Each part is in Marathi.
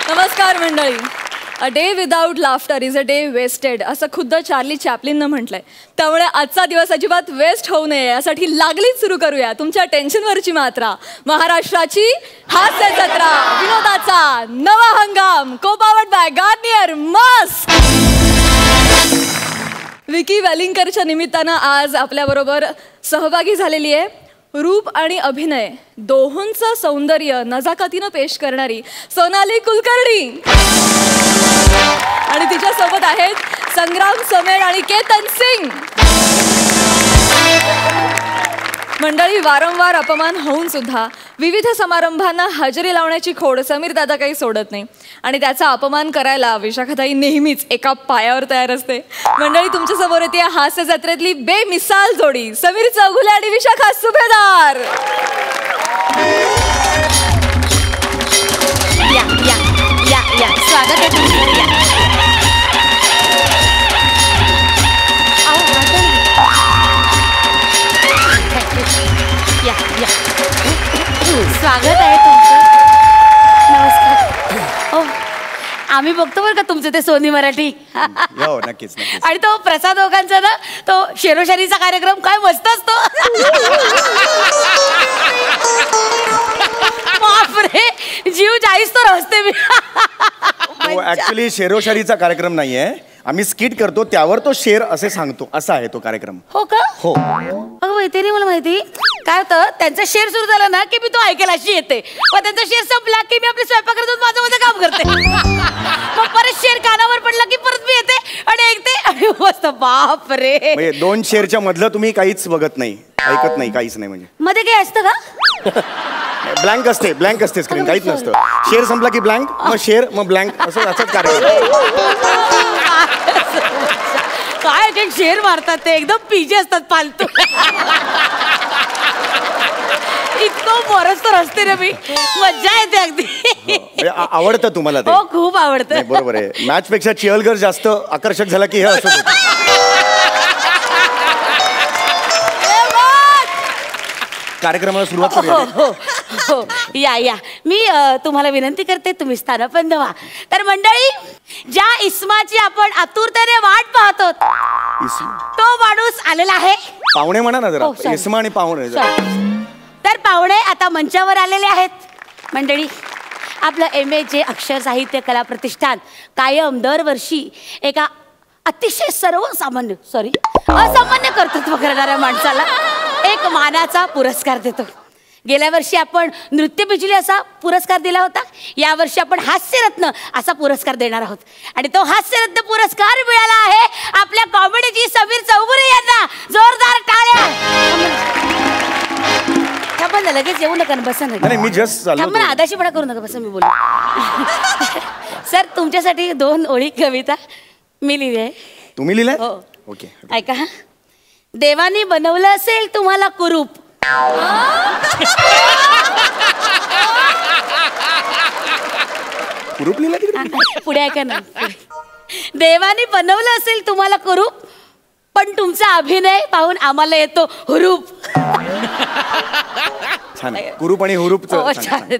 नमस्कार मंडळी. A day without laughter is a day wasted असं खुद्द चार्ली चॅपलिननं म्हटलंय. त्यामुळे आजचा दिवस अजिबात वेस्ट होऊ नये यासाठी लागलीच सुरू करूया तुमच्या टेन्शनवरची मात्रा. महाराष्ट्राची हास्य जत्रा, विनोदाचा नवा हंगाम, को-पावर्ड बाय गार्नियर मास्क. विकी वेलिंगकरच्या निमित्तानं आज आपल्याबरोबर सहभागी झालेली आहे रूप आणि अभिनय दोहोंचं सौंदर्य नजाकतीनं पेश करणारी सोनाली कुलकर्णी आणि तिच्यासोबत आहेत संग्राम समेर आणि केतन सिंग. मंडळी, वारंवार अपमान होऊन सुद्धा विविध समारंभांना हजेरी लावण्याची खोड समीर दादा काही सोडत नाही आणि त्याचा अपमान करायला विशाखाताई नेहमीच एका पायावर तयार असते. मंडळी, तुमच्यासमोर येते हास्य जत्रेतली बेमिसाल जोडी समीर चौगुले आणि विशाखा सुभेदार. या या या या स्वागत आहे तुमचं. या या स्वागत आहे तुमचं. नमस्कार. हो, आम्ही बघतो बरं का तुमचं ते सोनी मराठी. हो, नक्कीच नक्कीच. आणि तो प्रसाद ओकांचा ना तो शेरोशारीचा कार्यक्रम काय मस्त असतो. बापरे, जीव जाईस तर हसते मी. ऍक्च्युली शेरोशारीचा कार्यक्रम नाहीये, आम्ही स्किट करतो त्यावर तो शेर असे सांगतो, असा आहे तो कार्यक्रम. हो का? हो. अगं माहिती नाही मला माहिती काय होतं, त्यांचा शेर सुरू झाला ना की मी तो ऐकायला अशी येते, पण त्यांचा शेर संपला की मी आपल्या स्वयंपाकघरात माझं काम करते. मग परत शेर कानावर पडला की परत मी येते आणि ऐकते आणि मस्त. बाप रे, म्हणजे दोन शेरच्या मधलं तुम्ही काहीच बघत नाही, ऐकत नाही, काहीच नाही. म्हणजे मध्ये काही असतं का? ब्लँक असते स्क्रीन, काहीच नसतं. शेर संपला की ब्लँक, मग शेर, मग ब्लँक, असंच कार्यक्रम. काय जे शेर मारतात ते एकदम पिजे असतात, फालतू. इतकं बरंच तर असते ना मी, मज्जा येते अगदी. आवडतं तुम्हाला ते? हो, खूप आवडतं. बरोबर आहे. मॅच पेक्षा चिअलगर जास्त आकर्षक झाला की हे असं होतं. कार्यक्रमाला सुरुवात करूया. हो हो, या या. मी तुम्हाला विनंती करते तुम्ही स्थानापन्न व्हा. तर मंडळी, ज्या इस्माची आपण आतुरतेने वाट पाहतो तो माणूस आलेला आहे. पाहुणे म्हणा ना जरा. हो, sorry. इस्मा आणि पाहुणे. तर पाहुणे आता मंचावर आलेले आहेत. मंडळी, आपलं MA अक्षर साहित्य कला प्रतिष्ठान कायम दरवर्षी एका अतिशय असामान्य कर्तृत्व करणाऱ्या माणसाला एक मानाचा पुरस्कार देतो. गेल्या वर्षी आपण नृत्य बिजली असा पुरस्कार दिला होता. यावर्षी आपण हास्यरत्न असा पुरस्कार देणार आहोत आणि तो हास्यरत्न पुरस्कार मिळाला आहे आपल्या कॉमेडीची समीर चौगुले यांना. जोरदार टाळ्या. थांबा, लगेच येऊ नका, बसा. नाही, मी जस्ट थांबा ना, आदाशीपणा करू नका, बसा, मी बोलू. सर, तुमच्यासाठी 2 ओळी कविता मी लिहिली आहे. तुम्ही लिहिलंय? हो. ओके, ऐका. देवानी बनवलं असेल तुम्हाला कुरूप. कुरूप लिहिलं तिकडे? पुढे ऐका ना. देवानी बनवलं असेल तुम्हाला कुरूप, पण तुमचा अभिनय पाहून आम्हाला येतो हुरूप. छान. कुरूप आणि हुरूप.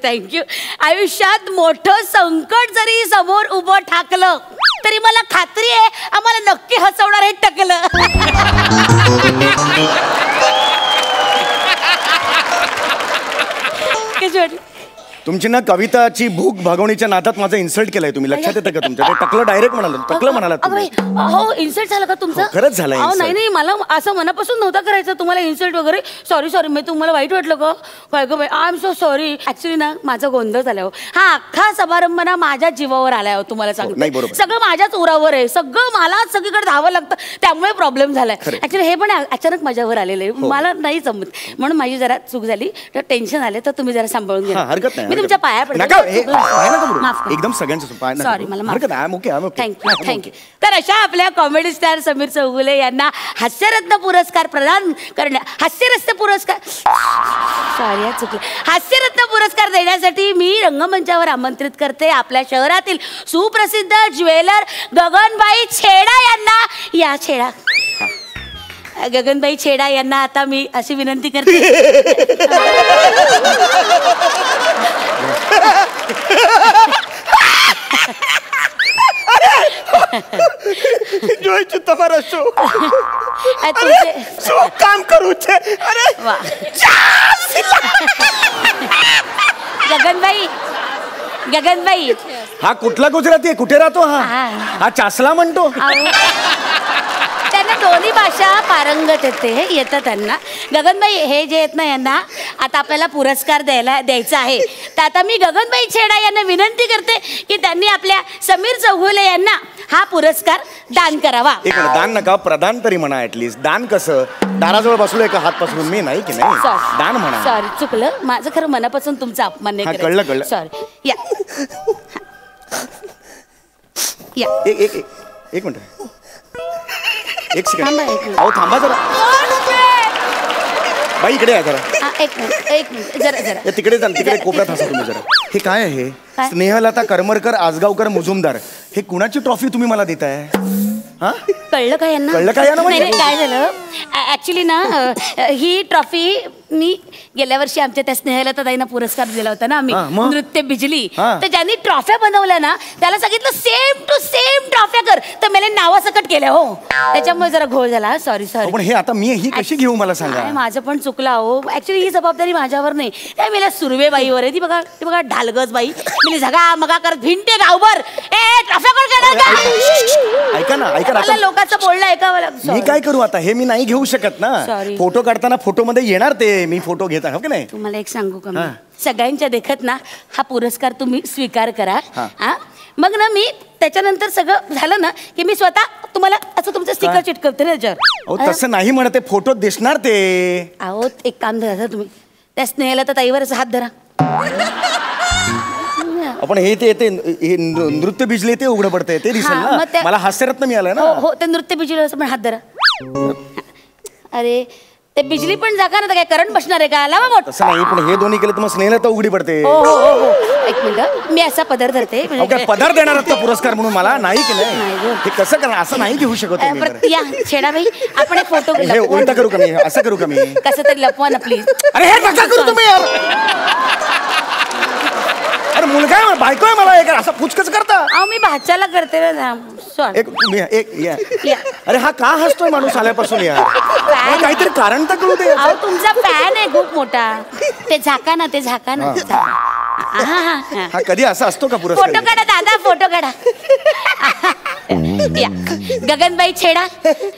थँक्यू. आयुष्यात मोठं संकट जरी समोर उभं ठाकलं तरी मला खात्री आहे आम्हाला नक्की हसवणार हे टकलं. कशी वाटली तुमची ना कविताची भूक भागवणीच्या नादात माझं इन्सल्ट केलंय तुम्ही. लक्षात येतं का तुमच्या? ते टकलं डायरेक्ट म्हणाल, टकलं म्हणालात तुम्ही. हो, इन्सल्ट झालं का तुमचं? खरंच झालं. नाही नाही, मला असं मनापासून नव्हतं करायचं तुम्हाला इन्सल्ट वगैरे. सॉरी, मी तुम्हाला वाईट वाटलं का? काय गं बाई, I am so sorry. Actually ना माझा गोंधळ झाला हो. हा अख्खा समारंभ ना माझ्या जीवावर आलाय हो. तुम्हाला सांगतो, सगळं माझ्याच उरावर आहे. सगळं मलाच सगळीकडे धावं लागतं, त्यामुळे प्रॉब्लेम झालाय. ऍक्च्युली हे पण अचानक माझ्यावर आलेलं आहे. मला नाही जमत, म्हणून माझी जरा चूक झाली. तर टेन्शन आले तर तुम्ही जरा सांभाळून घ्या. हरकत नाही. मी तुमच्या पाया पडते. एकदम सगळ्यांचं. सॉरी, मला थँक्यू. तर अशा आपल्या कॉमेडी स्टार समीर चौगुले यांना हास्यरत्न पुरस्कार प्रदान हास्यरत्न पुरस्कार देण्यासाठी मी रंगमंचावर आमंत्रित करते आपल्या शहरातील सुप्रसिद्ध ज्वेलर गगनबाई छेडा यांना. या छेडा. गगनबाई छेडा यांना आता मी अशी विनंती करते. एन्जॉय छु तुम्हारा शो. तुमचे शो काम करू छे. अरे वा. गगनबाई हा कुठला गुजराती आहे? कुठे राहतो हा? हा चासला म्हणतो. त्यांना दोन्ही भाषा पारंगत येतं त्यांना. गगनबाई हे जे आहेत ना, यांना आता आपल्याला पुरस्कार द्यायचा आहे. तर आता मी गगनबाई छेडा यांना विनंती करते की त्यांनी आपल्या समीर चौगुले यांना हा पुरस्कार दान करावा. एक दान नका, प्रदान तरी म्हणा. ऍटलीस्ट दान कसं? दाराजवळ बसलोय का हात पसरून मी? नाही की नाही, दान म्हणा. सॉरी, चुकलं माझं. खरं मनापासून तुमचा अपमान नाही. कळलं. सॉरी. या एक मिनिट. एक सेकंड. थांबा. अहो थांबा जरा. बाई इकडे आहे जरा. एक मिनिट जरा तिकडे जा, तिकडे कोपऱ्यात हसा तुम्ही जरा. हे काय आहे? स्नेहलता करमरकर आजगावकर मुजुमदार. हे कुणाची ट्रॉफी तुम्ही मला देताय? हा कळलं का यांना? कळलं का यांना? नाही, काय झालं ऍक्च्युली ना, ही ट्रॉफी मी गेल्या वर्षी आमच्या त्या स्नेहलताताईंना पुरस्कार दिला होता ना आम्ही, नृत्य बिजली. तर ज्यांनी ट्रॉफ्या बनवल्या ना त्याला सांगितलं सेम टू सेम ट्रॉफ्या कर, तर मला नावासकट केल्या. हो, त्याच्यामुळे जरा घोळ झाला. सॉरी. पण हे आता मी ही कशी घेऊ मला सांगा? माझं पण चुकलं हो. ऍक्च्युली ही जबाबदारी माझ्यावर नाही, काय मला सुर्वेबाईवर आहे. ती बघा ढालगज बाई मी झगा मगा करत भिंटे गावभर. ट्रॉफ्या कोण करणार का? ऐका ना. मला लोकांचं बोलणं ऐकावं. मी काय करू आता? हे मी नाही घेऊ शकत ना. फोटो काढताना फोटो मध्ये येणार ते. मी फोटो घेता हो की नाही? तुम्हाला एक सांगू का? सगळ्यांच्या देखत ना हा पुरस्कार तुम्ही स्वीकार करा. मग ना मी त्याच्यानंतर सगळं झालं ना की मी स्वतः तुम्हाला असं तुमचं स्टिकर चिटकवते ना त्याच्यावर. तसं नाही म्हणते, फोटो दिसणार ते. अहो एक काम धरा तुम्ही, त्या स्नेहला तर ताईवरच हात धरा. आपण हे ते नृत्य बिजले ते उघडं पडतंय ते दिसेल ना. मला हास्यरत्न मिळालं ना. हो, ते नृत्य बिजली पण हात धरा. अरे ते बिजली पण जागा ना, काय करंट बसणार आहे का? लावा बोट. तसं नाही, पण हे दोन्ही केलं तर मग स्नेहला तर उघडी पडते. हो. एक मिनिट, मी असा पदर धरते. पदर देणार का पुरस्कार म्हणून मला? नाही की नाही, हे कसं करणार? असं नाही घेऊ शकत. या छेडाबाई, आपण एक फोटो उलटा करू का मी? असं करू का मी? कसं तरी लपवा ना प्लीज. अरे हे नका करू तुम्ही यार. अरे मुलगा आहे, बायको आहे मला. असं पुचकच करता? अहो मी भाच्याला करते ना. अरे हा का हसतोय माणूस आल्यापासून यार? काहीतरी कारण तर कळू दे. अहो तुमचा फॅन आहे खूप मोठा. ते झाका ना. हा कधी असा असतो का पुरस्कार? फोटो काढा दादा, फोटो काढा. या गगनबाई छेडा,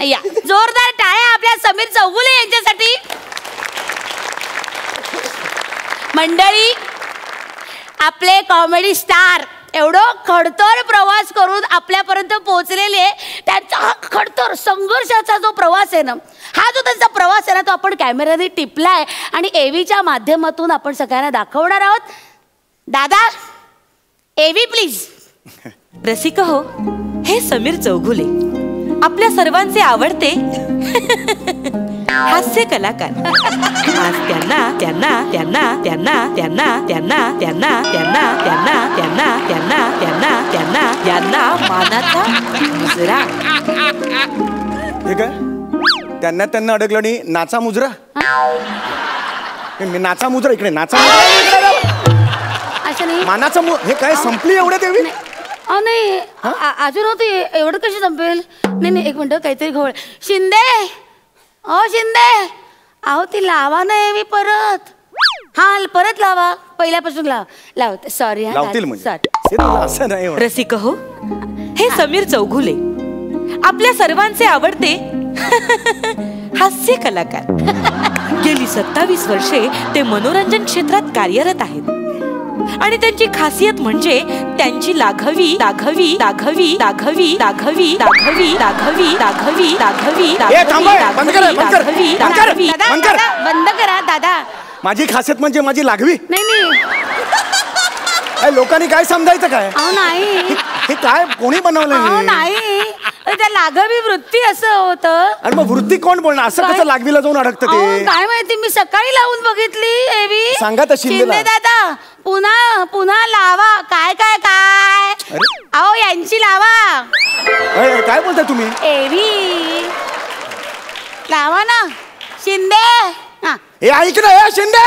या जोरदार टाळ्या आपल्या समीर चौगुले यांच्यासाठी. मंडळी, आपले कॉमेडी स्टार एवढं खडतर प्रवास करून आपल्यापर्यंत पोहोचलेले, त्यांचा हा खडतर संघर्षाचा जो प्रवास आहे ना, हा जो त्यांचा प्रवास आहे ना, तो आपण कॅमेऱ्याने टिपलाय आणि एव्हीच्या माध्यमातून आपण सगळ्यांना दाखवणार आहोत. दादा, एव्ही प्लीज. रसिक हो, हे समीर चौगुले आपल्या सर्वांचे आवडते हास्य कलाकार. आज त्यांना त्यांना त्यांना त्यांना त्यांना त्यांना त्यांना त्यांना त्यांना त्यांना त्यांना त्यांना त्यांना त्यांना मानाचा मुजरा. हे काय त्यांना अडकलं आणि नाचा मुजरा? नाचा मुजरा इकडे. नाचा असं नाही, मानाचा हे काय संपली एवढ्या देवी? नाही अजून होती. एवढं कशी संपेल? नाही एक मिनिट, काहीतरी घोळ. शिंदे, शिंदे, अहो ती लावा नाही मी परत. परत लावा, पहिल्यापासून लावते. सॉरी. असं नाही. रसिक हो, हे समीर चौगुले आपल्या सर्वांचे आवडते हास्य कलाकार. गेली 27 वर्षे ते मनोरंजन क्षेत्रात कार्यरत आहेत आणि त्यांची खासियत म्हणजे त्यांची लाघवी दाघवी दाघवी दाघवी दाघवी दाघवी दाघवी दाघवी दाघवी दाघवी. बंद करा दादा. माझी खासियत म्हणजे माझी लाघवी? नाही, लोकांनी काय समजायचं काय? नाही, हे काय कोणी बनवलं? नाही, त्या लाघवी वृत्ती असं होतं. आणि मग वृत्ती कोण बोलणार? असं कसं लाघवीला जाऊन अडकतं ते? काय माहिती, मी सकाळी लावून बघितली एव्ही. सांगा तर शिंदे दादा, पुन्हा लावा. काय काय काय? अहो यांची लावा. काय बोलताय तुम्ही? एव्ही लावा ना शिंदे. हे ऐक ना शिंदे.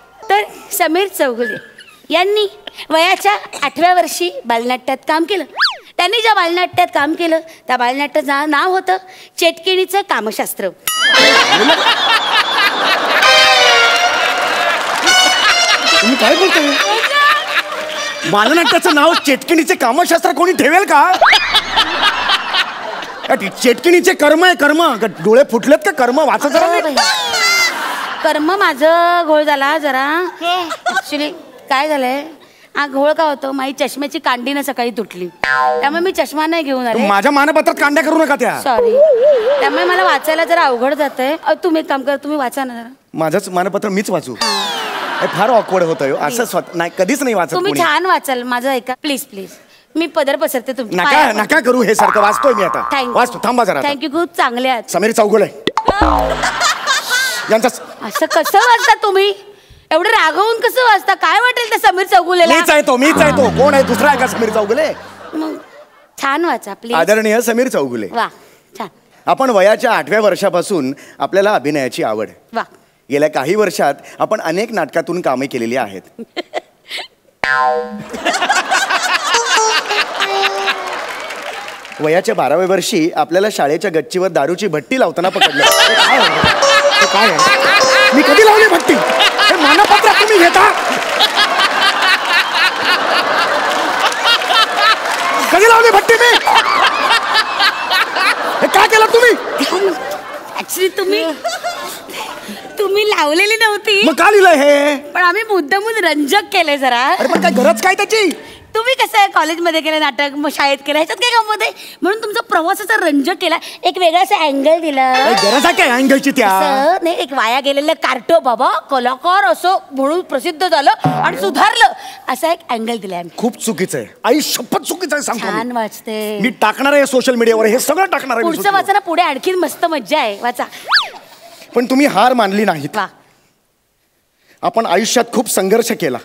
समीर चौगुले यांनी वयाच्या 8व्या वर्षी बालनाट्यात काम केलं. त्यांनी ज्या बालनाट्यात काम केलं त्या बालनाट्याचं नाव होतं चेटकिणीचं कामशास्त्र. तुम्ही काय बोलतोय? बालनाट्याचं नाव चेटकिणीचे कामशास्त्र कोणी ठेवेल का? चेटकिणीचे कर्म आहे, कर्म. डोळे फुटलेत का? कर्म वाचा जरा. कर्म माझं घोळ झाला जरा. ऍक्च्युली काय झालंय, हा घोळ का होतो, माझी चष्म्याची कांडी ना सकाळी तुटली, त्यामुळे मी चष्मा नाही घेऊन आले. माझ्या मानपत्रात कांड्या करू नका त्या. सॉरी. त्यामुळे मला वाचायला जरा अवघड जातंय. तुम्ही एक काम करा, तुम्ही वाचा ना जरा. माझंच मानपत्र मीच वाचू? फार ऑकवर्ड होतं असं. नाही, कधीच नाही वाचत. तुम्ही छान वाचाल, माझं ऐका प्लीज प्लीज. मी पदर पसरते तुमची. नका नका करू हे सारखं. वाचतोय मी आता. वाचतो, थांबा जरा. थँक्यू, खूप चांगले आहात. समीर चौगुले यांचा. असं कसं वाचता तुम्ही? एवढं रागवून कसं वाचता? काय वाटेल त्या समीर चौगुलेला? मीच आहे तो. कोण आहे दुसरा आहे का समीर चौगुले? मग छान वाचा प्लीज. आदरणीय समीर चौगुले, वा छान. आपण वयाच्या 8व्या वर्षापासून आपल्याला अभिनयाची आवड. वा. गेल्या काही वर्षात आपण अनेक नाटकातून कामे केलेली आहेत. वयाच्या 12व्या वर्षी आपल्याला शाळेच्या गच्चीवर दारूची भट्टी लावताना पकडलं. काय आहे? मी कधी लावली भट्टी? हे मानपत्र तुम्ही घेता? कधी लावली भट्टी मी? हे काय केलं तुम्ही? ऍक्च्युली तुम्ही लावलेली नव्हती. मग का लिहिलंय हे? पण आम्ही मुद्दामून रंजक केलंय जरा. अरे पण काय गरज काय त्याची? तुम्ही कसं आहे, कॉलेजमध्ये केलं नाटक, मग शाळेत केलं, ह्याच्यात काय गंमत आहे? म्हणून तुमचा प्रवासाचा रंजक केला, एक वेगळा असा अँगल दिला. गरज आहे काय अँगलची? त्या नाही, एक वाया गेलेलं कार्टो बाबा कलाकार असं म्हणून प्रसिद्ध झालं आणि सुधारलं, असा एक अँगल दिलाय. खूप चुकीचं आहे. आई शपथ चुकीचं आहे सांगतो. छान वाचते. मी टाकणार आहे सोशल मीडियावर, हे सगळं टाकणार आहे. पुढचं वाचा ना, पुढे आणखीन मस्त मज्जा आहे, वाचा. पण तुम्ही हार मानली नाहीत. वा. आपण आयुष्यात खूप संघर्ष केला,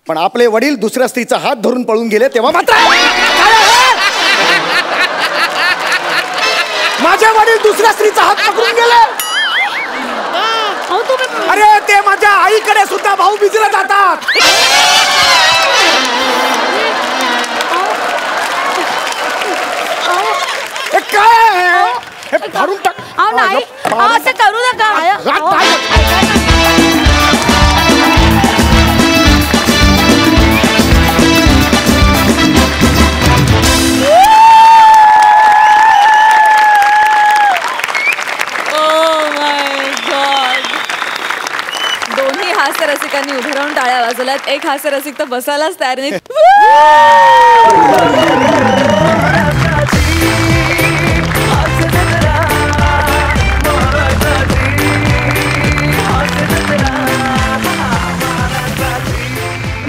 पण आपले वडील दुसऱ्या स्त्रीचा हात धरून पळून गेले तेव्हा मात्र माझे वडील दुसऱ्या स्त्रीचा हात पकडून गेले. अरे ते माझ्या आईकडे सुद्धा भाऊ बिजला जातात. काय हे धरून टाक. असं करू नका. दोन्ही हास्यरसिकांनी उभे राहून टाळ्या वाजवल्यात. एक हास्यरसिक तर बसायलाच तयार नाही.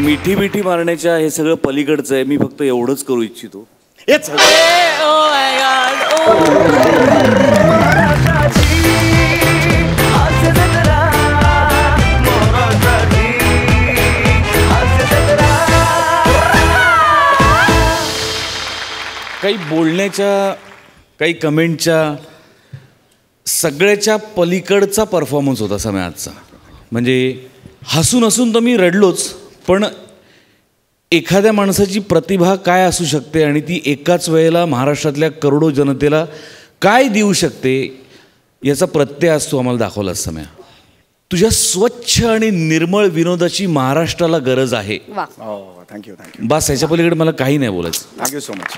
मिठी मिठी मारण्याच्या हे सगळं पलीकडचं आहे. मी फक्त एवढंच करू इच्छितो. हेच काही बोलण्याच्या, काही कमेंटच्या, सगळ्याच्या पलीकडचा परफॉर्मन्स होता समय आजचा. म्हणजे हसून हसून तर मी रडलोच, पण एखाद्या माणसाची प्रतिभा काय असू शकते आणि ती एकाच वेळेला महाराष्ट्रातल्या करोडो जनतेला काय देऊ शकते याचा प्रत्यय आज तू आम्हाला दाखवलास सम्या. तुझ्या स्वच्छ आणि निर्मळ विनोदाची महाराष्ट्राला गरज आहे. थँक्यू. बस याच्या पलीकडे मला काही नाही बोलायचं. Thank you so much.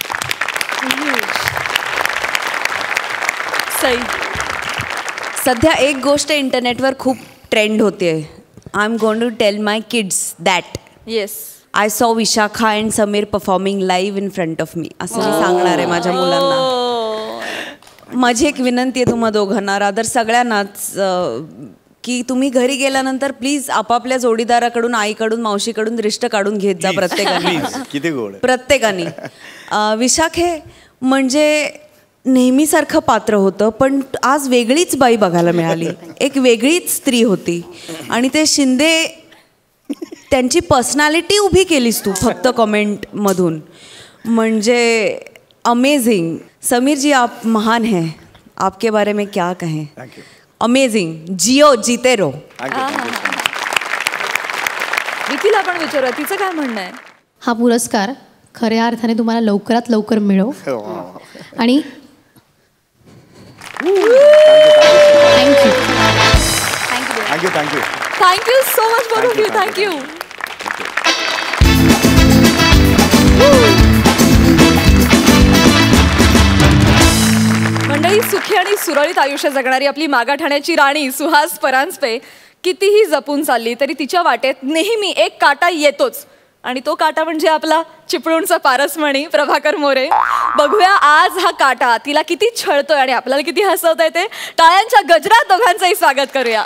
सध्या एक गोष्ट इंटरनेटवर खूप ट्रेंड होते. I am going to tell my kids that yes I saw Vishakha and Sameer performing live in front of me, असं मी सांगणार आहे माझ्या मुलांना. माझी एक विनंती आहे तुम्हा दोघांना, रादर सगळ्यांनाच, की तुम्ही घरी गेल्यानंतर प्लीज आपापल्या जोडीदाराकडून, आईकडून, मावशीकडून रिष्ट काढून घेत जा प्रत्येकाने. किती गोड. प्रत्येकाने. विशाखे म्हणजे नेहमीसारखं पात्र होतं, पण आज वेगळीच बाई बघायला मिळाली, एक वेगळीच स्त्री होती. आणि ते शिंदे, त्यांची पर्सनॅलिटी उभी केलीस तू फक्त कमेंटमधून. म्हणजे अमेझिंग. समीर जी आप महान हैं, आपके बारे में क्या कहें. अमेझिंग. जियो जीते रहो. निखिलला पण विचारूया, तिचं काय म्हणणं आहे? हा पुरस्कार खऱ्या अर्थाने तुम्हाला लवकरात लवकर मिळो आणि thank you. Thank you thank you thank you so much both of you. Thank you. मंडळी, सुखी आणि सुरळीत आयुष्य जगणारी आपली मागाठाण्याची राणी सुहास परांजपे कितीही जपून चालली तरी तिच्या वाटेत नेहमी एक काटा येतोच, आणि तो काटा म्हणजे आपला चिपळूणचा पारसमणी प्रभाकर मोरे. बघूया आज हा काटा तिला किती छळतोय आणि आपल्याला किती हसवतोय ते. टाळ्यांच्या गजरात दोघांचंही स्वागत करूया.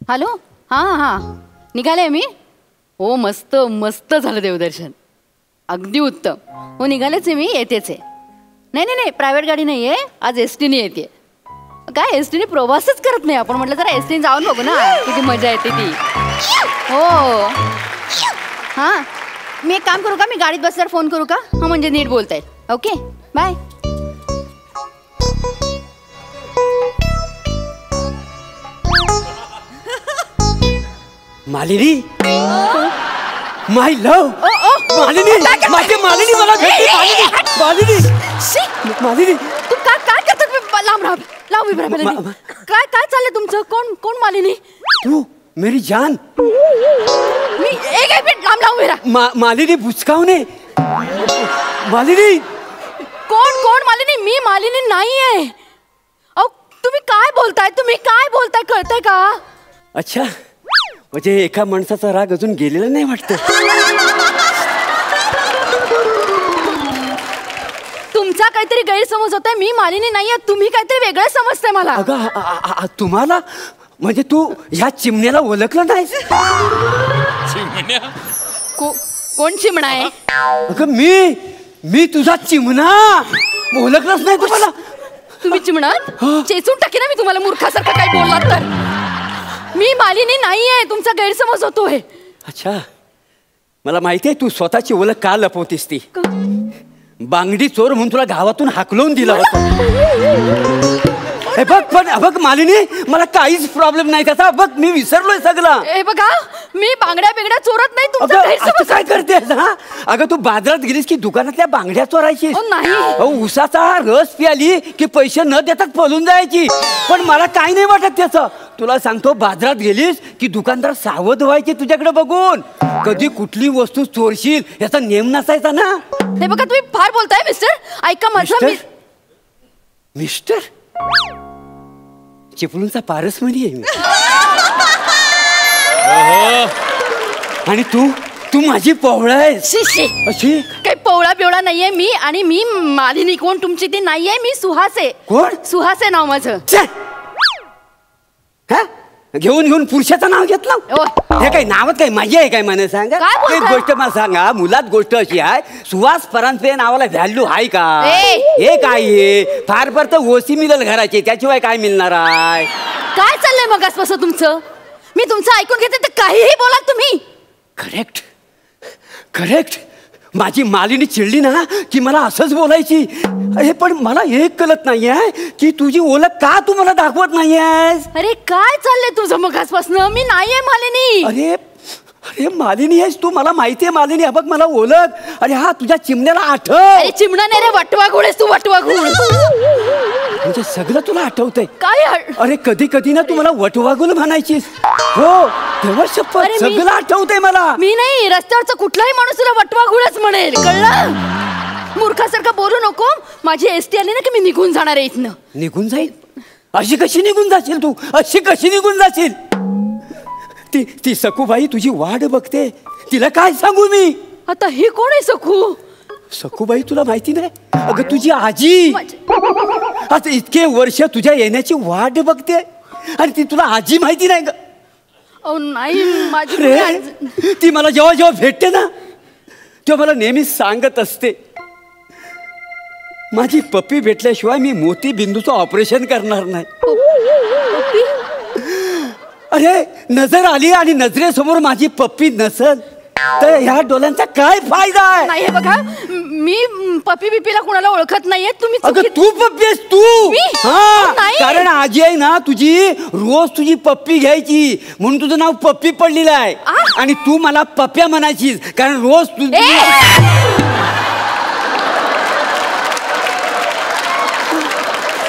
हॅलो. हां हां निघाले मी. हो मस्त मस्त झालं देवदर्शन, अगदी उत्तम. हो निघालेच आहे मी, येतेच आहे. नाही नाही नाही प्रायव्हेट गाडी नाही आहे आज, एस टीने येते. काय एस टीने प्रवासच करत नाही आपण, म्हटलं जरा एस टीने जाऊन बघू ना किती मजा येते ती. हो हां मी एक काम करू का, मी गाडीत बसल्यावर फोन करू का? हां म्हणजे नीट बोलता येईल. Okay bye. Malini, my love Malini, माझी मालिनी मला भेटली. मालिनी मालिनी तू काय काय करतात? लांब राहा, लांब उभी राहा. काय काय चाललंय तुमचं? कोण कोण मालिनी? तू मेरी जान. मी एक मिनिट लांब लांब उभी राहा. मालिनी बुचकावणे. मालिनी कोण कोण? मालिनी मी मालिनी नाहीये. अहो तुम्ही काय बोलताय? तुम्ही काय बोलताय कळतंय का? अच्छा म्हणजे एका माणसाचा राग अजून गेलेला नाही वाटतं. तुमचा काहीतरी गैरसमज होताय. मी मालिनी नाहीये, तुम्ही काहीतरी वेगळं समजताय मला. अगं तुम्हाला म्हणजे तू ह्या चिमण्याला ओळखलं नाहीस? कोण चिमणा आहे? अगं मी तुझा चिमणा. ओळखलंच नाही तुम्हाला? तुम्ही चिमणात? चेचून टाकी ना मी तुम्हाला मूर्खासारखं काही बोललात तर. मी मालिनी नाहीये, तुमचा गैरसमज होतोय. अच्छा मला माहिती आहे तू स्वतःची ओळख का लपवतीस ती. बांगडी चोर म्हणून तुला गावातून हाकलवून दिला होता. हे बघ मालिनी, मला काहीच प्रॉब्लेम नाही त्याचा. बघ मी विसरलोय सगळं. हे बघा मी बांगड्या बिगड्या चोरत नाही. तुमचा गैरसमज काय करतेस? अगं तू बाजारात गेलीस की दुकानातल्या बांगड्या चोरायची? नाही. उसाचा रस प्याली की पैसे न देतात पळून जायची. पण मला काही नाही वाटत त्याचं. तुला सांगतो बाजारात गेलीस की दुकानदार सावध व्हायचे तुझ्याकडे बघून. कधी कुठली वस्तू चोरशील याचा नेम नसायचा ना. हे बघा तुम्ही फार बोलताय मिस्टर. ऐका माझं. मिस्टर चिपळूणचा पारसमणी आहे मी. आणि तू माझी पवळा आहेस. अशी काही पवळा पिवळा नाहीये मी. आणि मी मालिनी कोण तुमची ती नाहीये. मी सुहास आहे. कोण? सुहास आहे नाव माझं. घेऊन पुरुषाचं नाव घेतलं. हे काही नावात काही मजा आहे काय मला सांगा. एक गोष्ट मला सांगा, मुलात गोष्ट अशी आहे सुहास परांजपे नावाला व्हॅल्यू आहे का? हे काय आहे फार फार तर ओसी मिळेल घराची, त्याशिवाय काय मिळणार आहे? काय चाललंय मग आजपासून तुमचं? मी तुमचं ऐकून घेते तर काहीही बोला तुम्ही. Correct correct. माझी मालिनी चिडली ना की मला असंच बोलायची. अरे पण मला एक कळत नाहीये की तुझी ओळख का तू मला दाखवत नाहीयेस? अरे काय चाललंय तुझं मग आजपासून? मी नाहीये मालिनी. अरे अरे मालिनी आहेस तू, मला माहितीये मालिनी. बघ मला ओळख. अरे हा तुझ्या चिमण्याला आठव. अरे चिमणा नाही रे, वटवा घोड आहेस तू. वटवा घोड म्हणजे सगळं तुला आठवतंय काय? अरे कधी कधी ना तू मला वटवागुल म्हणायचीस. हो तेव्हा शपथ सगळं आठवतंय मला. मी नाही, रस्त्यावरचा कुठलाही माणूस तुला वटवा घोडच म्हणेल, कळलं? मूर्खासारखं बोलू नको. माझी एसटी आली ना की मी निघून जाणार आहे इथनं. निघून जाईल? अशी कशी निघून जाशील तू? अशी कशी निघून जाशील? ती सकूबाई तुझी वाट बघते, तिला काय सांगू मी? आता ही कोण आहे सकू? सकूबाई तुला माहिती नाही? अगं तुझी आजी. आता इतके वर्ष तुझ्या येण्याची वाट बघते आणि ती तुला आजी माहिती नाही का? नाही माझी. ती मला जेव्हा जेव्हा भेटते ना तेव्हा मला नेहमी सांगत असते माझी पप्पी भेटल्याशिवाय मी मोती बिंदूचं ऑपरेशन करणार नाही. अरे नजर आली आणि नजरेसमोर माझी पप्पी नसल तर ह्या डोळ्यांचा काय फायदा आहे? नाही हे बघा, मी पप्पी बिपीला कुणाला ओळखत नाहीये. तुम्ही अगं तू पप्पी आहेस तू. हा, नाही. कारण आजी आहे ना तुझी रोज तुझी पप्पी घ्यायची म्हणून तुझं नाव पप्पी पडलेलं आहे. आणि तू मला पप्प्या म्हणायचीस कारण रोज तू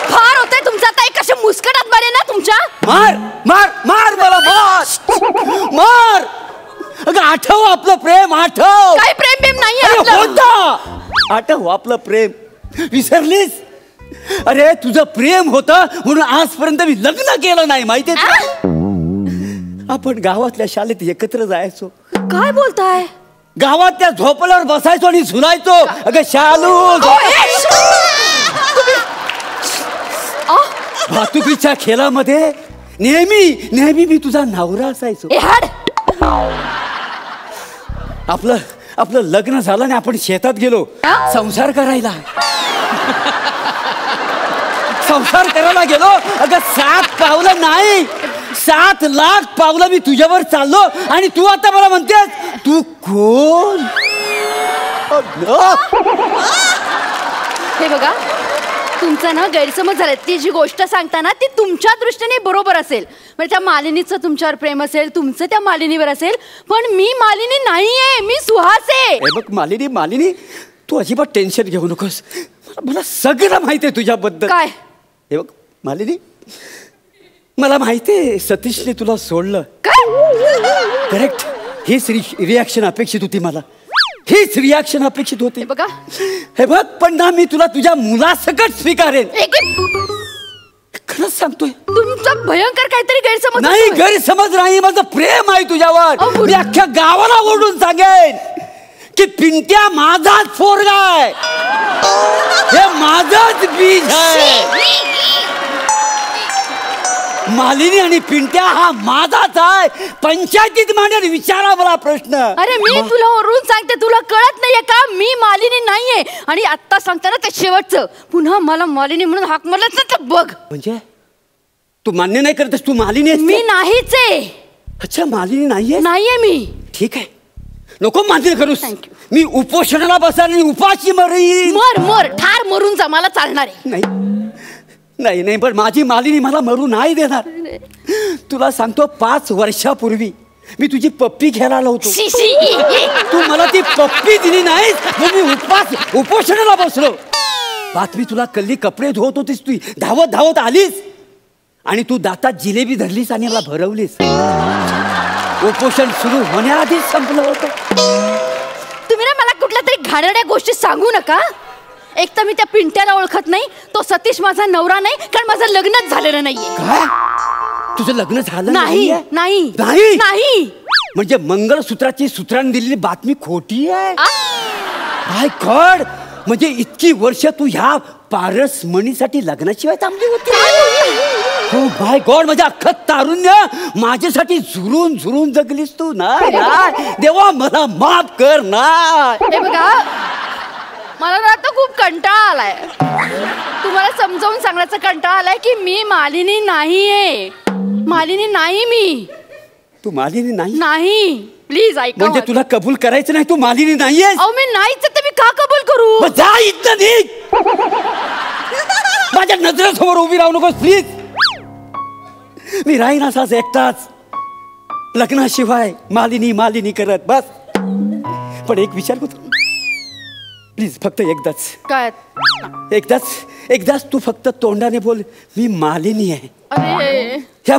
फार होतंय तुमचं आता. कशा मुस्कटात मारे ना तुमच्या. मार मार मार मला मार मार. अगं आठव आपलं प्रेम, आठव. काय प्रेम बिम नाहीये अरे आपलं. होतं. आठव आपलं प्रेम. विसरलीस? अरे तुझं प्रेम होतं म्हणून आजपर्यंत मी लग्न केलं नाही माहितीये तुला? आपण गावातल्या शाळेत एकत्र जायचो. काय बोलताय? गावातल्या झोपल्यावर बसायचो आणि झुलायचो. अगं शालू भातुकीच्या खेळामध्ये नेहमी नेहमी मी तुझा नवरा असायचो. आपलं आपलं लग्न झालं आणि आपण शेतात गेलो संसार करायला. संसार करायला गेलो. अगं 7 पावलं नाही 7 लाख पावलं मी तुझ्यावर चाललो आणि तू आता मला म्हणतेस तू कोण? हे बघा, तुमचा ना गैरसमज झालाय. ती जी गोष्ट सांगता ना ती तुमच्या दृष्टीने बरोबर असेल. म्हणजे त्या मालिनीचं तुमच्यावर प्रेम असेल, तुमचं त्या मालिनीवर असेल, पण मी मालिनी नाहीये, मी सुहास आहे. हे बघ मालिनी, मालिनी तू अजिबात टेन्शन घेऊ नकोस. मला सगळं माहिती आहे तुझ्याबद्दल. काय? हे बघ मालिनी, मला माहिती आहे सतीशने तुला सोडलं. करेक्ट. हीच रिॲक्शन अपेक्षित होती मला. हीच रिॲक्शन अपेक्षित होती. बघा हे बघ, पण ना मी तुला तुझ्या मुलासकट स्वीकारेन. खरंच सांगतोय. तुमचा भयंकर काहीतरी गैरसमज. नाही गैरसमज नाही, माझं प्रेम आहे तुझ्यावर. मी अख्ख्या गावाला ओढून सांगेन की पिंट्या माझाच पोरगा आहे. हे माझाच बीज आहे. मालिनी आणि पिंट्या हा माझाच आहे. पंचायतीत मांडेल. विचारा मला प्रश्न. अरे मी तुला ओरडून सांगते, तुला कळत नाहीये का? मी मालिनी नाहीये. आणि आता सांगते ना ते शेवटचं. पुन्हा मला मालिनी म्हणून हाक मारलं तर बघ. म्हणजे तू मान्य नाही करतेस तू मालिनी आहेस? मी नाहीच आहे. अच्छा मालिनी नाहीये? नाहीये मी. ठीक आहे, नको मान्य करूस. मी उपोषणाला बसाल आणि उपाशी मरेन. मर मर ठार मरून जा, मला चालणार आहे. नाही नाही नाही, पण माझी मालिनी मला मरू नाही देणार. तुला सांगतो 5 वर्षापूर्वी मी तुझी पप्पी घ्यायला आलो होतो. तू मला ती पप्पी दिली नाहीस म्हणून मी उपोषणाला बसलो. बातमी तुला कल्ली कपडे धुवत होतीस, तू धावत धावत आलीस आणि तू दातात जिलेबी धरलीस आणि मला भरवलीस. उपोषण सुरू होण्याआधीच संपलं होतं. तुम्ही ना मला कुठल्या तरी घाणेरड्या गोष्टी सांगू नका. एक तर मी त्या पिंट्याला ओळखत नाही. तो सतीश माझा नवरा नाही, कारण माझं लग्नच झालेलं नाहीये. काय? तुझं लग्न झालं नाही? नाही नाही नाही. म्हणजे मंगळसूत्राची सूत्राने दिलेली बातमी खोटी आहे? माय गॉड, म्हणजे इतकी वर्ष तू ह्या पारसमणीसाठी लग्नाशिवाय थांबली होती? हो माय गॉड, म्हणजे अख्खं तारुण्य माझ्यासाठी झुरून झुरून जगलीस तू. नाही देवा मला माफ कर ना. हे बघा, मला ना आता खूप कंटाळा आलाय. तुम्हाला समजावून सांगण्याचा कंटाळा आलाय की मी मालिनी नाहीये. मालिनी नाही मी. तू मालिनी नाही? नाही. प्लीज ऐका. म्हणजे तुला कबूल करायचं नाही, तू मालिनी नाहीये? अहो मी नाहीच तर मी का कबूल करू? जा इथं निघ. माझ्या नजरेसमोर उभी राहू नकोस प्लीज. मी राहीन असाच एकटाच लग्नाशिवाय मालिनी मालिनी करत बस. पण एक विचार करतो प्लीज, फक्त एकदाच. काय? एकदाच तू फक्त तोंडाने बोल मी मालिनी आहे. ह्या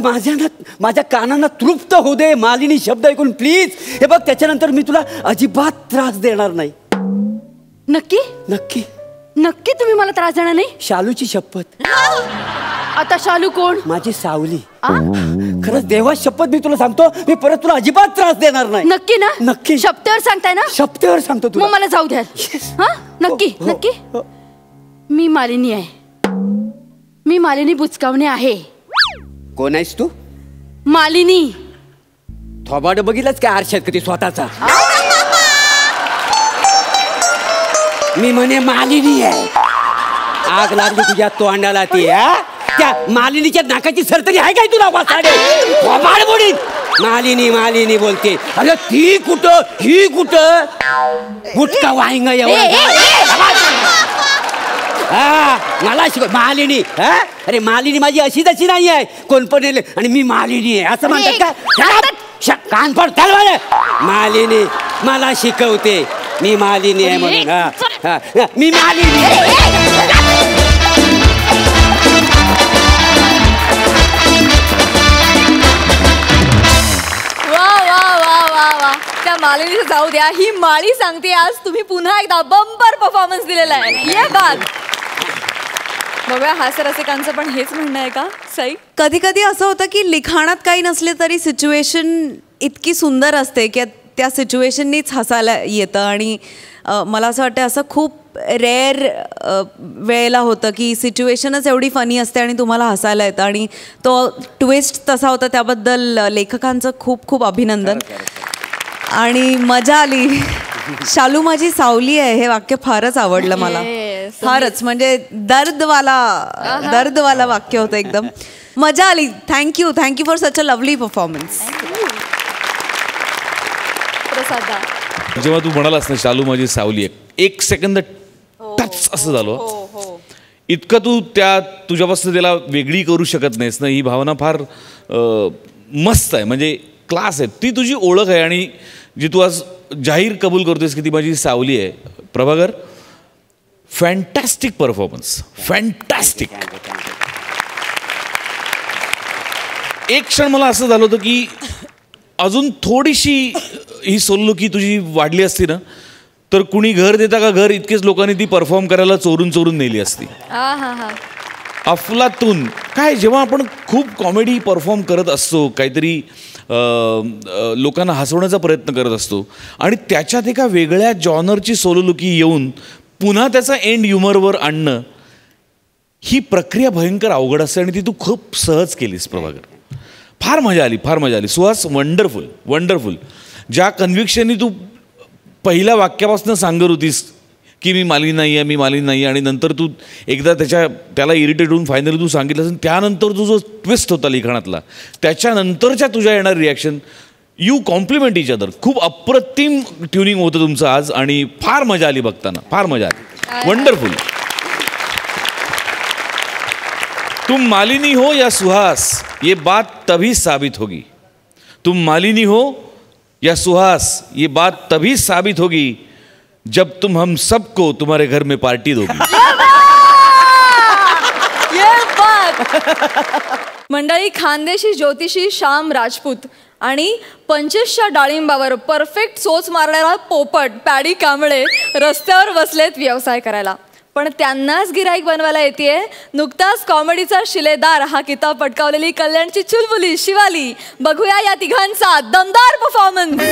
माझ्या कानांना तृप्त होऊ दे मालिनी शब्द ऐकून प्लीज. हे बघ, त्याच्यानंतर मी तुला अजिबात त्रास देणार नाही. नक्की? नक्की नक्की तुम्ही मला त्रास देणार नाही? शालूची शपथ. आता शालू कोण? माझी सावली. खरंच देवा शपथ मी तुला सांगतो, मी परत तुला अजिबात त्रास देणार नाही. नक्की ना? नक्की. शपथेवर सांगताय ना? शपथेवर सांगतो तुला. मग मला जाऊ द्या. हा नक्की नक्की. मी मालिनी आहे. मी मालिनी बुचकावणे आहे. कोण आहेस तू? मालिनी. थोबाड बघितलंच काय आरशात कधी स्वतःचा? मी म्हणे मालिनी आहे. आग लागली तुझ्या तोंडाला ती. त्या मालिनीच्या नाकाची सरतरी आहे काय तुला वासाडे बोडीत मालिनी मालिनी बोलते. अरे ती कुठं ही कुठं गुटका वाहिंग हा मला शिकव मालिनी. हा अरे मालिनी माझी अशी तशी नाही आहे कोण पण येईल आणि मी मालिनी आहे असं म्हणतात का? कान पड चालवाले. मालिनी मला शिकवते मी मालिनी आहे म्हणून. हा मी मालिनी त्या मालिनीचं जाऊ द्या. ही माळी सांगते आज तुम्ही पुन्हा एकदा बंपर परफॉर्मन्स दिलेला आहे. ये बात बघूया हास्यरसिकांचं पण हेच म्हणणं आहे का सई? कधी कधी असं होतं की लिखाणात काही नसले तरी सिच्युएशन इतकी सुंदर असते की त्या सिच्युएशननीच हसायला येतं. आणि मला असं वाटतं असं खूप रेअर वेळेला होतं की सिच्युएशनच एवढी फनी असते आणि तुम्हाला हसायला येतं. आणि तो ट्विस्ट तसा होता त्याबद्दल लेखकांचं खूप खूप अभिनंदन. आणि मजा आली. शालू माझी सावली आहे हे वाक्य फारच आवडलं मला. फारच म्हणजे दर्दवाला वाक्य होतं एकदम. मजा आली. Thank you for such a lovely performance. जेव्हा तू म्हणालास ना शालू माझी सावली आहे, एक सेकंद टच असं झालं. इतकं तू तुझ्यापासून त्याला वेगळी करू शकत नाहीस ना. ही भावना फार मस्त आहे म्हणजे क्लास आहे. ती तुझी ओळख आहे आणि जी तू आज जाहीर कबूल करतोयस की ती माझी सावली आहे. Prabhakar fantastic performance fantastic. एक क्षण मला असं झालं होतं की अजून थोडीशी ही सोलुकी तुझी वाढली असती ना तर कुणी घर देता का घर इतकेच लोकांनी ती परफॉर्म करायला चोरून नेली असती. अफलातून काय जेव्हा आपण खूप कॉमेडी परफॉर्म करत असतो काहीतरी लोकांना हसवण्याचा प्रयत्न करत असतो आणि त्याच्यात एका वेगळ्या जॉनरची सोलोलुकी येऊन पुन्हा त्याचा एंड ह्युमरवर आणणं ही प्रक्रिया भयंकर अवघड असते आणि ती तू खूप सहज केलीस प्रभाकर. फार मजा आली. सुहास वंडरफुल. ज्या कन्व्हिक्शननी तू पहिल्या वाक्यापासून सांगत होतीस की मी मालिनी नाही आहे आणि नंतर तू एकदा त्याला इरिटेट होऊन फायनली तू सांगितलं असेल त्यानंतर तू जो ट्विस्ट होता लिखाणातला त्याच्यानंतरच्या तुझ्या येणार reaction you compliment each other. खूप अप्रतिम ट्युनिंग होतं तुमचं आज आणि फार मजा आली बघताना. फार मजा आली. वंडरफुल. तुम मालिनी हो या सुहास ये बात तभी साबित होगी. तुम मालिनी हो या सुहास ये बात तभी साबित होगी जब तुम हम सबको तुम्हारे घर में पार्टी दोगी. मंडळी खानदेशी ज्योतिषी श्याम राजपूत आणि 25च्या डाळिंबावर परफेक्ट सोच मारणारा पोपट पॅडी कांबळे रस्त्यावर बसलेत व्यवसाय करायला. पण त्यांनाच गिराईक बनवायला येते नुकताच कॉमेडीचा शिलेदार हा किताब पटकावलेली कल्याणची चुलबुली शिवाली. बघूया या तिघांचा दमदार परफॉर्मन्स.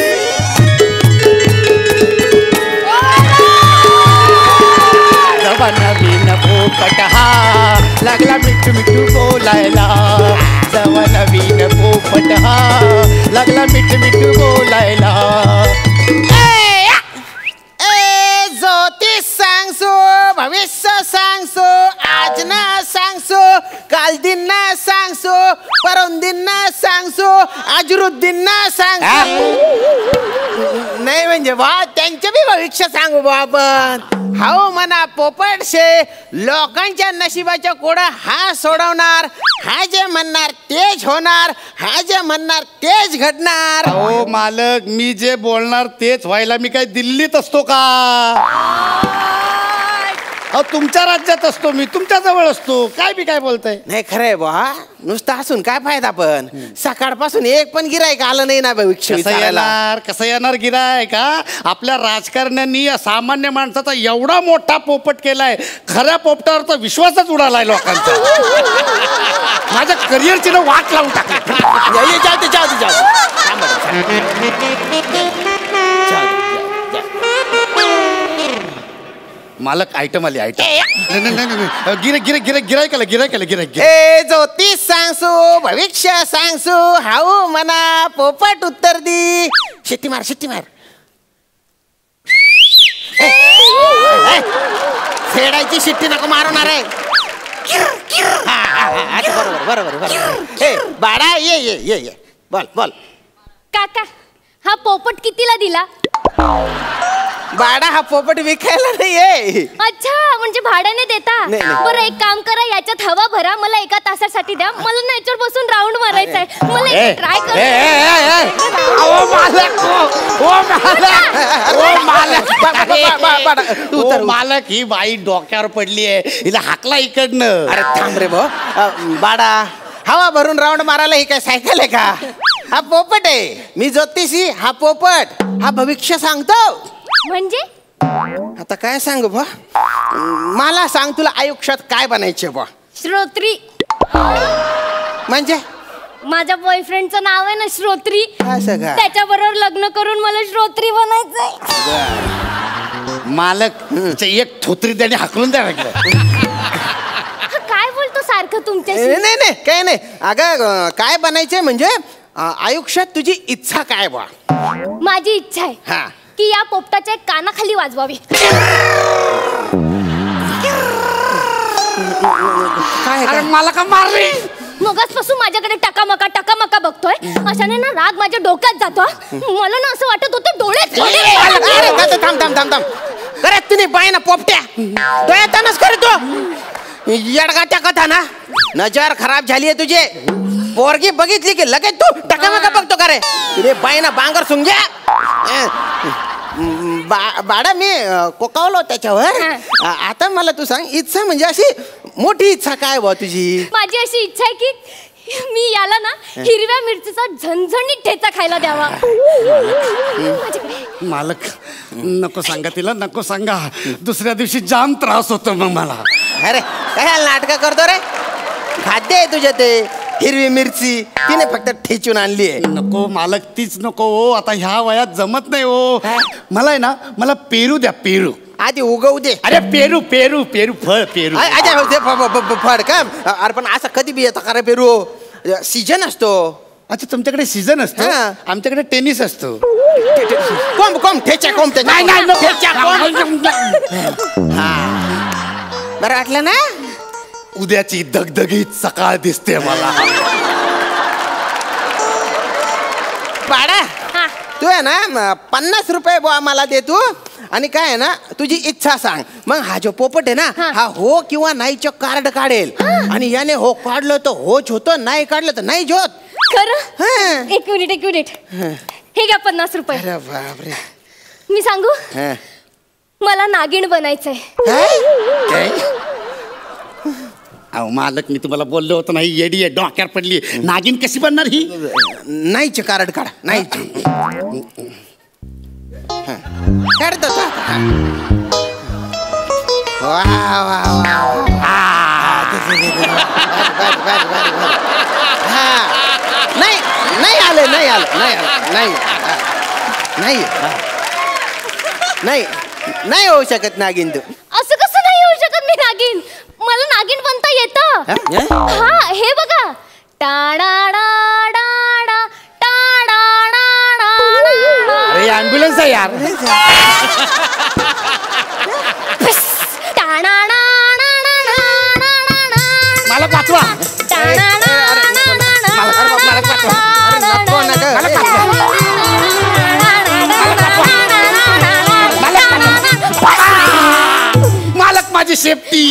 नवीन पोपट हा लागला मिठू मिठू बोलायला. नवीन पोपट हा लागला मिठू मिठू बोलायला. ज्योतिष सांगसो भविष्य सांगसो आज ना सांगसो काल दिन ना सांगसो परम दिन ना सांगसो अजरुद्दीन ना सांगसो. नाही म्हणजे बा त्यांचे बी भविष्य सांगू बा आपण. हाऊ म्हणा पोपट शे लोकांच्या नशिबाच्या कोडा हा सोडवणार. हा जे म्हणणार तेच होणार. हा जे म्हणणार तेच घडणार. हो मालक मी जे बोलणार तेच व्हायला मी काय दिल्लीत असतो का? तुमच्या राज्यात असतो मी तुमच्या जवळ असतो. काय बी काय बोलताय? नाही खरंय बा नुसतं असून काय फायदा. पण सकाळपासून एक पण गिरायक आलं नाही ना भविष्य. कसं येणार गिरायक? आपल्या राजकारण्यांनी या सामान्य माणसाचा एवढा मोठा पोपट केलाय खऱ्या पोपटावरचा विश्वासच उडालाय लोकांचा. माझ्या करिअरची ना वाट लावून टाकली. मालक आयटम आली गिरायक. ज्योतिष सांगसो भविष्य सांगसो हाऊ म्हणा पोपट उत्तर दी. शिट्टी मार फेडायची शिट्टी नको मारणार आहे. बरोबर. हे बाळा ये बोल. काका हा पोपट कितीला दिला? बाळा हा पोपट विकायला नाहीये. अच्छा, म्हणजे भाड्याने देता? नाही. बरं एक काम करा, याच्यात हवा भरा, मला 1 तासासाठी द्या. मला नाहीतर बसून राऊंड मारायचा आहे. मला ट्राय कर. मालक ही बाई डोक्यावर पडली आहे, हिला हाकला इकडनं. अरे थांब रे बाळा, हवा भरून राऊंड मारायला ही काय सायकल आहे का? हा पोपट आहे. मी ज्योतिषी, हा पोपट हा भविष्य सांगतो. म्हणजे आता काय सांगू बा? मला सांग, तुला आयुष्यात काय बनायचे बा? श्रोत्री. म्हणजे माझ्या बॉयफ्रेंडचं नाव आहे ना श्रोत्री. असं का? त्याच्याबरोबर लग्न करून मला श्रोत्री बनायचंय. मालक एक थोत्री त्याने हाकलून द्या. काय बोलतो सारखं तुमच्याशी? नाही काय नाही. अगं काय बनायचंय म्हणजे आयुष्यात तुझी इच्छा काय बा? माझी इच्छा आहे हा की या पोपटाच्या कानाखाली वाजवावी. अरे मला का मारली? मगाचपासून माझ्याकडे टकामका बघतोय. अशाने ना राग माझ्या डोक्यात जातो. मला ना असं वाटत होतं डोळे थांब. करे तुम्ही बाय ना पोपट्या डोळ्यातच करतो येडगाच्या कथा ना. नजर खराब झाली आहे तुझी. पोरगी बघितली की लगेच तू टकामका बघतो का रे? तुझे बाय ना बांगर सुंग्या. बाळा मी कोकावलो त्याच्यावर. आता मला तू सांग, इच्छा म्हणजे अशी मोठी इच्छा काय बा तुझी? माझी अशी इच्छा आहे की मी याला ना हिरव्या मिरचीचा झणझणीत ठेचा खायला द्यावा. मालक नको सांगा तिला, नको सांगा. दुसऱ्या दिवशी जाम त्रास होतो मग मला. अरे काय नाटक करतो रे? खाद्य आहे तुझ्या ते हिरवी मिरची, तिने फक्त ठेचून आणली आहे. नको मालक, तीच नको हो. आता ह्या वयात जमत नाही हो. मला आहे ना, मला पेरू द्या, पेरू. आधी उगवू दे. अरे पेरू फळ पेरू. फळ का? अरे पण असं कधी बी येतं का रे पेरू? सीजन असतो. अच्छा, तुमच्याकडे सीझन असतो, आमच्याकडे टेनिस असतो. कोंब ठेचा कोंब. बरं वाटलं ना? उद्याची दगदगीत सकाळ दिसते मला. बाळा तू आहे ना 50 रुपये बुवा मला दे तू. आणि काय आहे ना, तुझी इच्छा सांग. मग हा जो पोपट आहे ना, हा हो किंवा नाहीचं कार्ड काढेल. आणि याने हो काढलं तर होच होतं, नाही काढलं तर नाही होत. खरं? एक मिनिट. हे घ्या 50 रुपये. अरे बापरे. मी सांगू, मला नागिण बनायचंय. अहो मालक, मी तुम्हाला बोललो होतो नाही, येडी आहे, डोक्यावर पडली. नागिन कशी बनणार ही? नाहीचे कार्ड काढ. नाही काढतो. नाही होऊ शकत नागिन तू. असं कसं नाही होऊ शकत? मी नागिन, मला नागिन बनता येतं. हा हे बघा. अरे ॲम्ब्युलन्स आहे यार. मला पाठवा. मालक माझी सेफ्टी.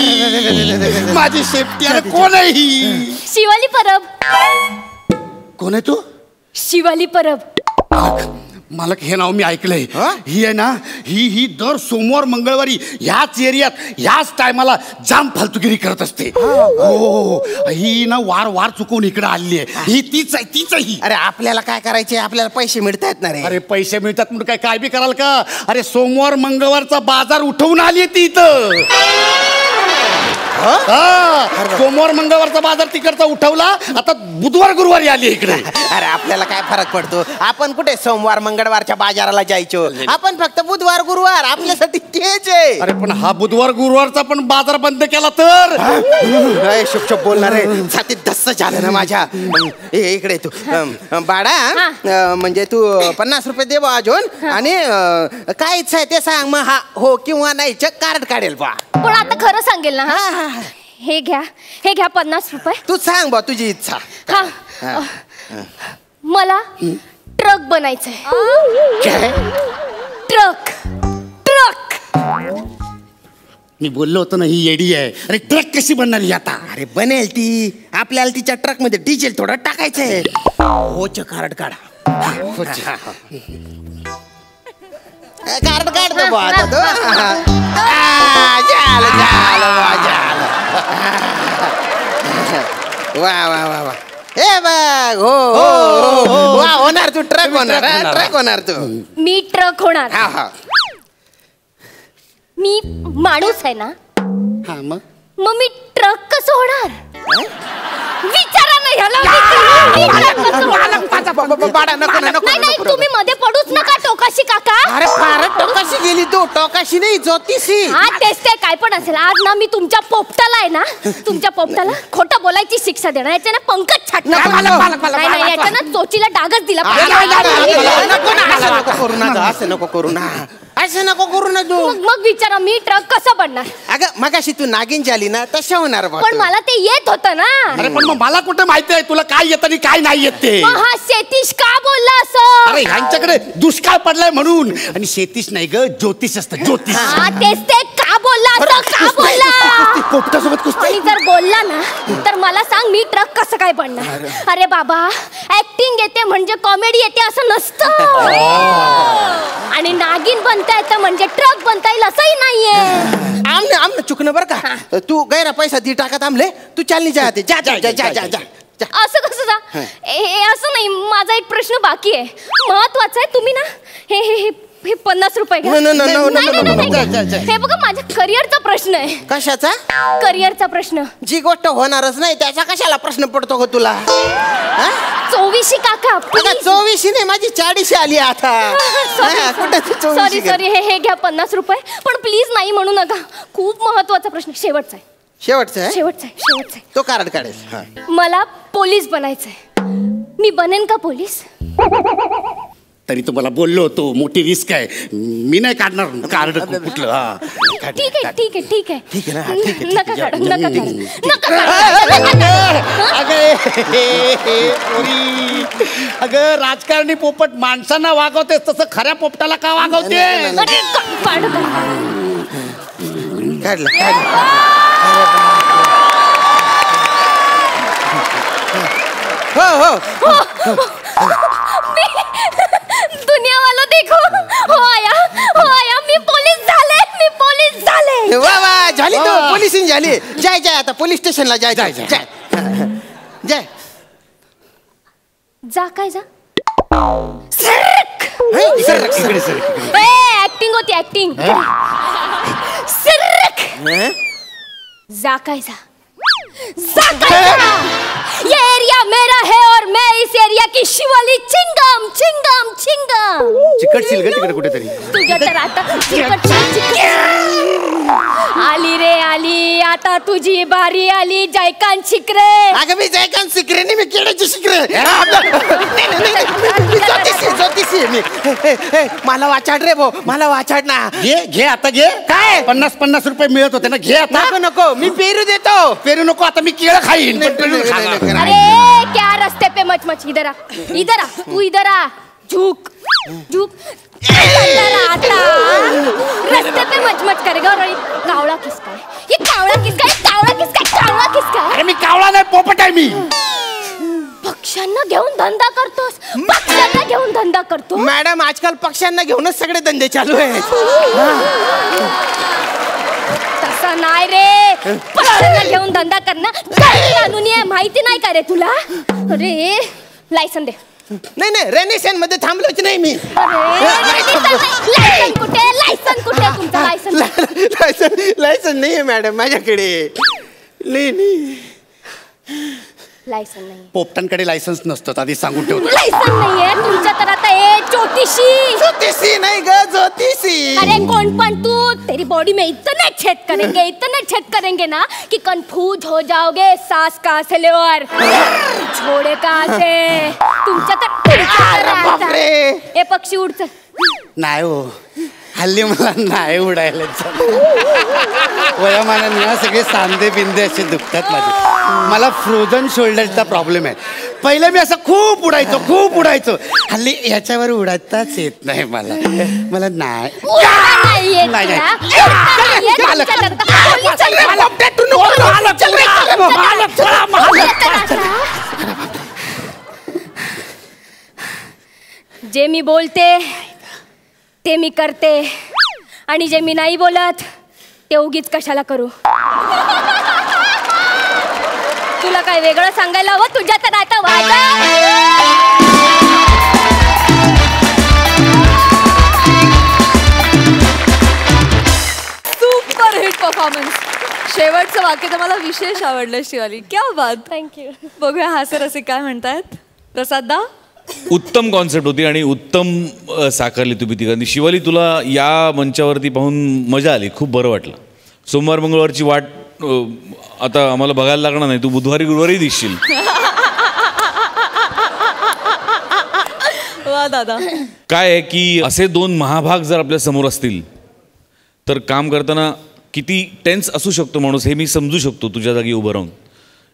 अरे कोण आहे ही? शिवाली परब. कोण आहे तू? शिवाली परब. मालक हे नाव मी ऐकलंय. ही आहे ना, ही दर सोमवार मंगळवारी ह्याच एरियात ह्याच टायमाला जाम फालतुगिरी करत असते. हो, ही ना वार चुकवून इकडे आली आहे. ही तीच आहे ही. अरे आपल्याला काय करायचे? आपल्याला पैसे मिळतात ना रे. अरे पैसे मिळतात म्हणून काय बी कराल का? अरे सोमवार मंगळवारचा बाजार उठवून आली ती इथं. सोमवार मंगळवारचा बाजार तिकडचा उठवला, आता बुधवार गुरुवारी आली इकडे. अरे आपल्याला काय फरक पडतो? आपण कुठे सोमवार मंगळवारच्या बाजाराला जायचो? आपण फक्त बुधवार गुरुवार, आपल्यासाठी तेच आहे. अरे पण हा बुधवार गुरुवारचा पण बाजार बंद केला तर? शुभ बोलणार आहे. छातीत धस्स झालं ना माझ्या. इकडे तू बाळा, म्हणजे तू 50 रुपये दे बा अजून. आणि काय इच्छा आहे ते सांग. मग हा हो किंवा नाही कार्ड काढेल बा. पण आता खरं सांगेल ना? हे घ्या 50 रुपये. तू सांग बा तुझी इच्छा. हा मला ट्रक बनायचंय. ट्रक मी बोललो होतो ना ही येडी आहे. अरे ट्रक कशी बनणार ही आता? अरे बनेल ती. आपल्याला तिच्या ट्रक मध्ये डिझेल थोडं टाकायचंय. होच कार्ड काढा. कार्ड काढतो बा आता तो. वा वा वा वा. हे बघ हो वा होणार तू ट्रक होणार तू. मी ट्रक होणार. मी माणूस आहे ना. मग मी ट्रक कसं होणार? विचारा ना ह्याला. नाही तुम्ही मध्ये पडूच नका टोकाशी काका. अरे फारच टोकाशी गेली तू. टोकाशी नाही ज्योतिषी. हा तेच ते काय पण असेल. आज ना मी तुमच्या पोपटाला आहे ना तुमच्या पोपटाला खोटं बोलायची शिक्षा देणार. याच्या ना पंकज छाटणार. नाही याच्या ना चोचीला डागच दिला. असं नको करू ना. असं नको करू ना तू. मग विचारा मी ट्रक कसं बनणार? अगं मगाशी तू नागिन झाली ना तशा होणार. पण मला ते येत होतं ना. अरे पण मग मला कुठे माहिती आहे तुला काय येत आणि काय नाही येत ते? हा शेतीश का बोलला असं? अरे ह्यांच्याकडे दुष्काळ पडलाय म्हणून. आणि शेतीश नाही ग ज्योतिष असतं ज्योतिष. हा तेच ते का बोलला असं का बोलला? पोपटासोबत कुस्ती. आणि जर बोलला ना तर मला सांग मी ट्रक कसं काय बनणार? अरे बाबा ऍक्टिंग येते म्हणजे कॉमेडी येते असं नसतं. आणि नागिन बनता येतं म्हणजे ट्रक बनता येईल असंही नाहीये. आमने चुकणं बरं का. तू गैरा पैसा दी टाकत आमले. तू चालनी जा. असं कसं जा? हे असं नाही. माझा एक प्रश्न बाकी आहे महत्वाचा आहे. तुम्ही ना हे 50 रुपये घ्या. हे बघा माझ्या करिअरचा प्रश्न आहे. कशाचा? करिअरचा प्रश्न. जी गोष्ट होणारच नाही त्याचा कशाला प्रश्न पडतो ग तुला? 24 काका. 24 नाही माझी 40 आली आता. सॉरी हे घ्या 50 रुपये. पण प्लीज नाही म्हणू नका. खूप महत्वाचा प्रश्न. शेवटचा आहे. तो कार्ड काढेल. मला पोलीस बनायचंय. मी बनेन का पोलीस? तरी तुम्हाला बोललो होतो मोठी रिस्क आहे. मी नाही काढणार कार्ड कुठलं. ठीक आहे नका काढू. अगं राजकारणी पोपट माणसांना वागवते तसं खऱ्या पोपटाला का वागवते? काढलं. हो दुनिया वाला देखो. हो आया मी पोलीस झाले. वा वा झाली तू पोलिसिंग झाली. जाय आता पोलीस स्टेशनला जाय. जा काय जा. ऍक्टिंग होती ऍक्टिंग. जा काय जा. ये एरिया मेरा है और मैं इस एरिया की शिवाली चिंगम. चिकट शिलग तिकडे कुठेतरी. तुझ्या तर आता आली आता तुझी बारी आली. जयकांत शिकरे. अगं मी जयकांत शिकरे नाही. मी केळ्याची शिकरे. ज्योतिषी मी. मला वाचाड रे भाऊ. मला वाचाड ना. घे आता घे. काय 50 रुपये मिळत होते ना. घे आता. नको मी पेरू देतो. पेरू नको आता मी केळं खाईन. अरे क्या रस्ते पे मच इधर आ. तू इधर आ. झुक आता रस्ते पे मच करेगा. और कावळा किसका है? ये कावळा किसका है? अरे मी कावळा नाही पोपट आहे मी. पक्ष्यांना घेऊन धंदा करतो. मॅडम आजकाल पक्ष्यांना घेऊनच सगळे धंदे चालू आहेत. तसं नाही रे. पक्ष्यांना घेऊन धंदा करणं कानूनी आहे. माहिती नाही का रे तुला? अरे लायसन दे. नाही रेनेशन मध्ये थांबलोच नाही मी. लायसन कुठे तुमचं? लायसन नाहीये मॅडम माझ्याकडे. नाही लायसन नाही. पोपटांकडे लायसन्स नसतं आधी सांगून ठेवतो. लायसन नाहीये तुमच्या तर आता. ज्योतिषी नाही ग ज्योतिषी. अरे कौन पण तू. तेरी बॉडी में इतने छेद करेंगे ना कि कंफ्यूज हो जाओगे. सांस कहाँ से ले और छोड़े कहाँ से. तुमच्या तर ए पक्षी उडच. नाही हो हल्ली मला नाही उडायला वयामानाने ना सगळे सांधे बिंदे असे दुखतात माझे. मला फ्रोझन शोल्डरचा प्रॉब्लेम आहे. पहिले मी असं खूप उडायचो हल्ली याच्यावर उडताच येत नाही मला नाही. जे मी बोलते ते मी करते आणि जे मी नाही बोलत ते उगीच कशाला करू. तुला काय वेगळं सांगायला हवं? तुझ्या तर आता वाजा. Super hit performance. शेवटचं वाक्य तर मला विशेष आवडलं शिवाली. क्या बात. थँक्यू. बघूया हास्य रसिक काय म्हणतायत. प्रसाददा. उत्तम कॉन्सेप्ट होती आणि उत्तम साकारली तुम्ही तिघांनी. शिवाली तुला या मंचावरती पाहून मजा आली, खूप बरं वाटलं. सोमवार मंगळवारची वाट आता आम्हाला बघायला लागणार नाही, तू बुधवारी गुरुवारी दिसशील. वा दादा. काय आहे की असे दोन महाभाग जर आपल्या समोर असतील तर काम करताना किती टेन्स असू शकतो माणूस हे मी समजू शकतो तुझ्या जागी उभं राहून.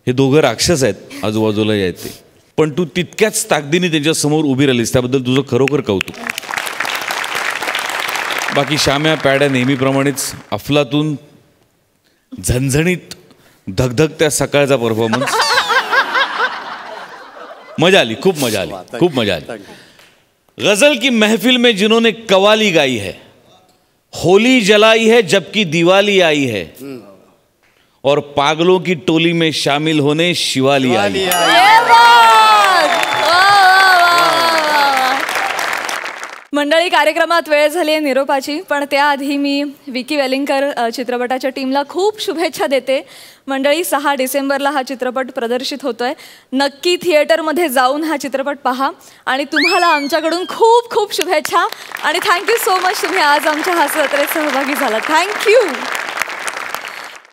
हे दोघं राक्षस आहेत आजूबाजूला आहेत ते, पण तू तितक्याच ताकदीने त्यांच्या समोर उभी राहिलीस त्याबद्दल तुझं खरोखर कौतुक. बाकी श्याम्या पॅड्या नेहमीप्रमाणेच अफलातून झणझणीत धगधगत्या सकाळचा परफॉर्मन्स. मजा आली, खूप मजा आली, खूप मजा आली. गजल की महफिल में जिन्होंने कवाली गाई है, होली जलाई है जबकि दिवाली आई है, और पागलों की टोली में शामिल होने शिवाली आई है. मंडळी, कार्यक्रमात वेळ झाली आहे निरोपाची, पण त्याआधी मी विकी वेलिंगकर चित्रपटाच्या टीमला खूप शुभेच्छा देते. मंडळी, 6 डिसेंबरला हा चित्रपट प्रदर्शित होतोय. नक्की थिएटरमध्ये जाऊन हा चित्रपट पहा आणि तुम्हाला आमच्याकडून खूप खूप शुभेच्छा आणि थँक्यू सो मच तुम्ही आज आमच्या हास्य जत्रेत सहभागी झालात. थँक्यू.